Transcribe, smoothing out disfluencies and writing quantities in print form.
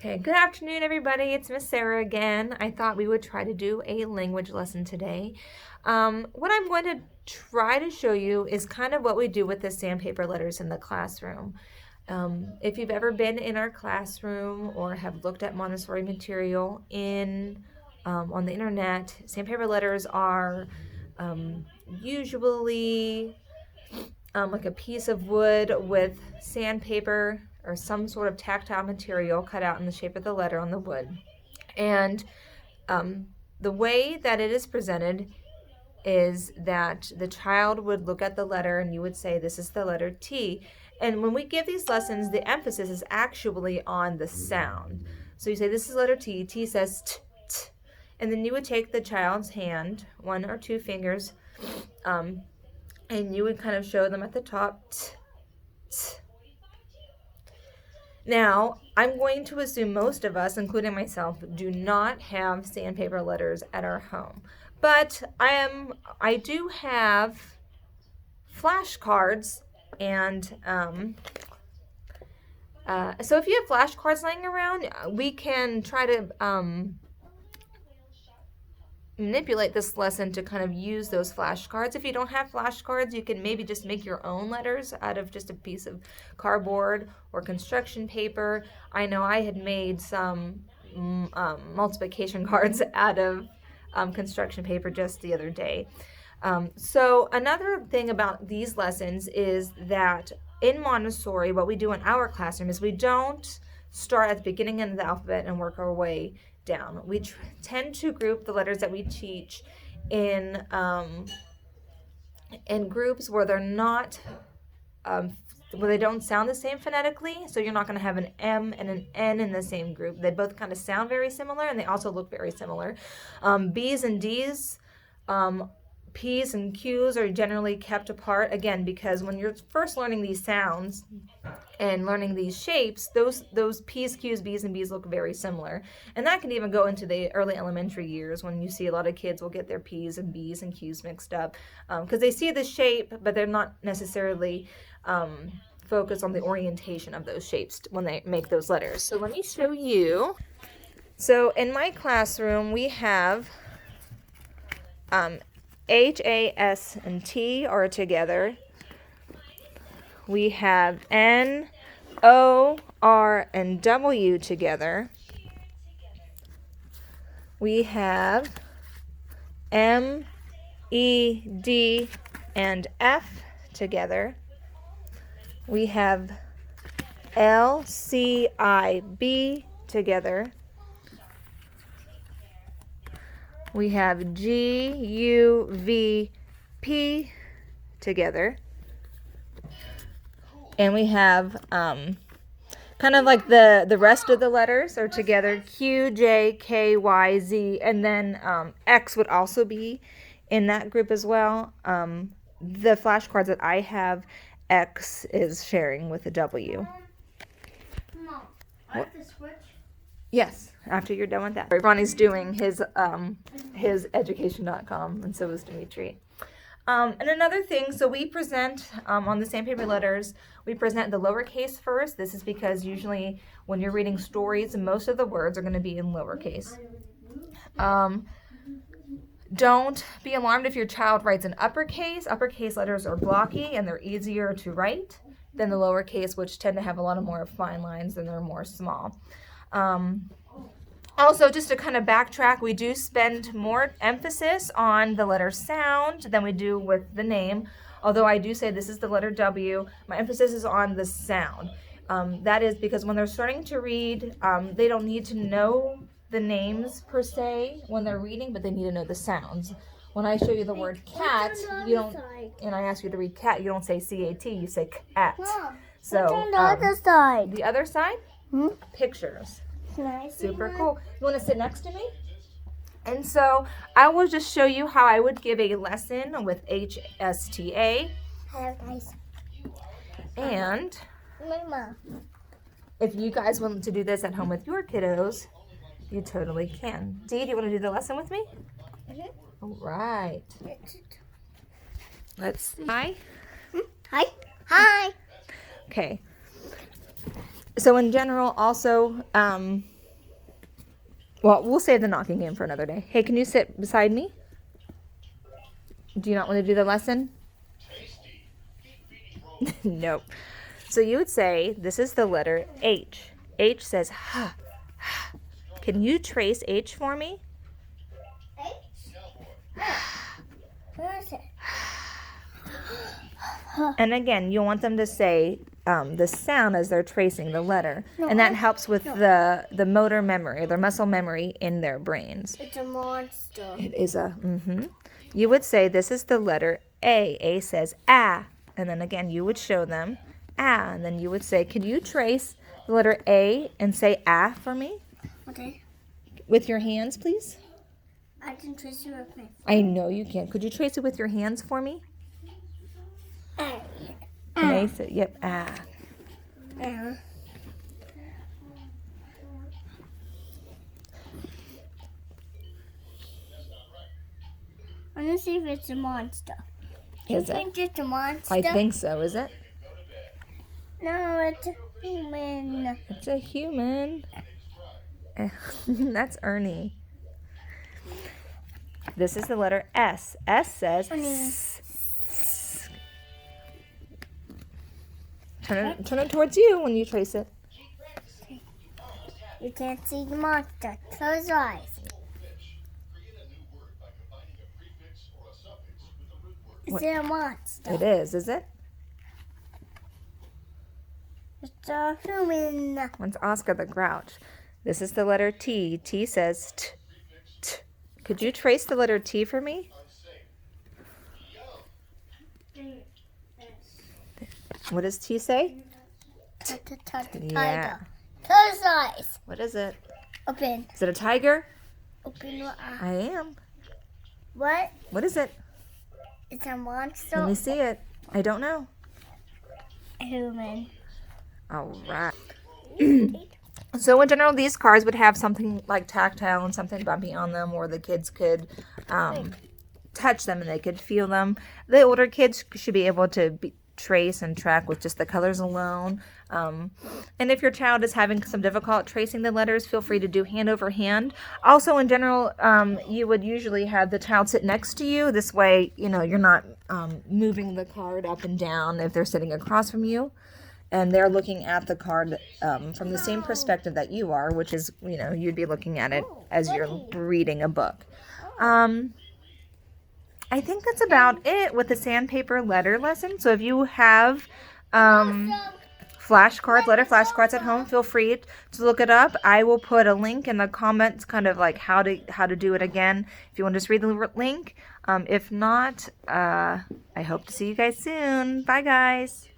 Okay, good afternoon, everybody. It's Miss Sarah again. I thought we would try to do a language lesson today. What I'm going to try to show you is kind of what we do with the sandpaper letters in the classroom. If you've ever been in our classroom or have looked at Montessori material on the internet, sandpaper letters are usually like a piece of wood with sandpaper or some sort of tactile material cut out in the shape of the letter on the wood. And the way that it is presented is that the child would look at the letter and you would say, this is the letter T. And when we give these lessons, the emphasis is actually on the sound. So you say, this is letter T. T says t, t. And then you would take the child's hand, one or two fingers, and you would kind of show them at the top, t, t. Now, I'm going to assume most of us, including myself, do not have sandpaper letters at our home. But I do have flashcards, and so if you have flashcards laying around, we can try to manipulate this lesson to kind of use those flashcards. If you don't have flashcards, you can maybe just make your own letters out of just a piece of cardboard or construction paper. I know I had made some multiplication cards out of construction paper just the other day. So another thing about these lessons is that in Montessori, what we do in our classroom is we don't start at the beginning of the alphabet and work our way down. We tend to group the letters that we teach in groups where they're not where they don't sound the same phonetically. So you're not going to have an M and an N in the same group. They both kind of sound very similar and they also look very similar. B's and D's, P's and Q's are generally kept apart, again, because when you're first learning these sounds and learning these shapes, those P's, Q's, B's, and B's look very similar. And that can even go into the early elementary years when you see a lot of kids will get their P's and B's and Q's mixed up because they see the shape, but they're not necessarily focused on the orientation of those shapes when they make those letters. So let me show you. So in my classroom, we have H, A, S, and T are together. We have N, O, R, and W together. We have M, E, D, and F together. We have L, C, I, B together. We have G, U, V, P together. And we have kind of like the rest of the letters are together. Q, J, K, Y, Z, and then X would also be in that group as well. The flashcards that I have, X is sharing with the W. Mom, I have to switch? Yes, after you're done with that. Ronnie's doing his education.com, and so is Dimitri. And another thing, so we present on the sandpaper letters, we present the lowercase first. This is because usually when you're reading stories, most of the words are going to be in lowercase. Don't be alarmed if your child writes in uppercase. Uppercase letters are blocky and they're easier to write than the lowercase, which tend to have a lot of more fine lines and they're more small. Also, just to kind of backtrack, we do spend more emphasis on the letter sound than we do with the name. Although I do say this is the letter W, my emphasis is on the sound. That is because when they're starting to read, they don't need to know the names per se when they're reading, but they need to know the sounds. When I show you the word cat, you don't, and I ask you to read cat, you don't say C-A-T, you say cat. Mom, So what's on the other side? the other side, Hmm? pictures. Can I see Super one? cool. You want to sit next to me? And so I will just show you how I would give a lesson with HSTA. Hello, guys. And Mama. if you guys want to do this at home with your kiddos, you totally can. Dee, do you want to do the lesson with me? Mhm. All right. Let's see. Hi. Hi. Hi. Okay. So in general, also, well, we'll save the knocking game for another day. Hey, can you sit beside me? Do you not want to do the lesson? Nope. So you would say, this is the letter H. H says, ha. Can you trace H for me? Where is it? And again, you want them to say the sound as they're tracing the letter. And that helps with the motor memory, their muscle memory in their brains. It's a monster. It is a, You would say, this is the letter A. A says, ah. And then again, you would show them, ah. And then you would say, can you trace the letter A and say ah for me? Okay. With your hands, please. I can trace it with my I know you can. Could you trace it with your hands for me? Trace it. Yep. Ah. I want to see if it's a monster. Is You it? think it's a monster? I think so. Is it? No, it's a human. It's a human. That's Ernie. This is the letter S. S says. Turn it towards you when you trace it. You can't see the monster. Close your eyes. Is it a monster? It is it? It's a human. When's Oscar the Grouch? This is the letter T. T says t. T. Could you trace the letter T for me? What does T say? Yeah. Close your eyes. What is it? Open. Is it a tiger? Open your eyes. I am. What? What is it? It's a monster. Let me see it. I don't know. A human. All right. So in general, these cars would have something like tactile and something bumpy on them, where the kids could touch them and they could feel them. The older kids should be able to trace and track with just the colors alone. And if your child is having some difficulty tracing the letters, feel free to do hand over hand. Also, in general, you would usually have the child sit next to you. This way, you're not moving the card up and down if they're sitting across from you. And they're looking at the card from the same perspective that you are, which is, you'd be looking at it as you're reading a book. I think that's about it with the sandpaper letter lesson. So if you have flashcards, letter flashcards at home, feel free to look it up. I will put a link in the comments, kind of like how to do it again, if you want to just read the link. If not, I hope to see you guys soon. Bye, guys.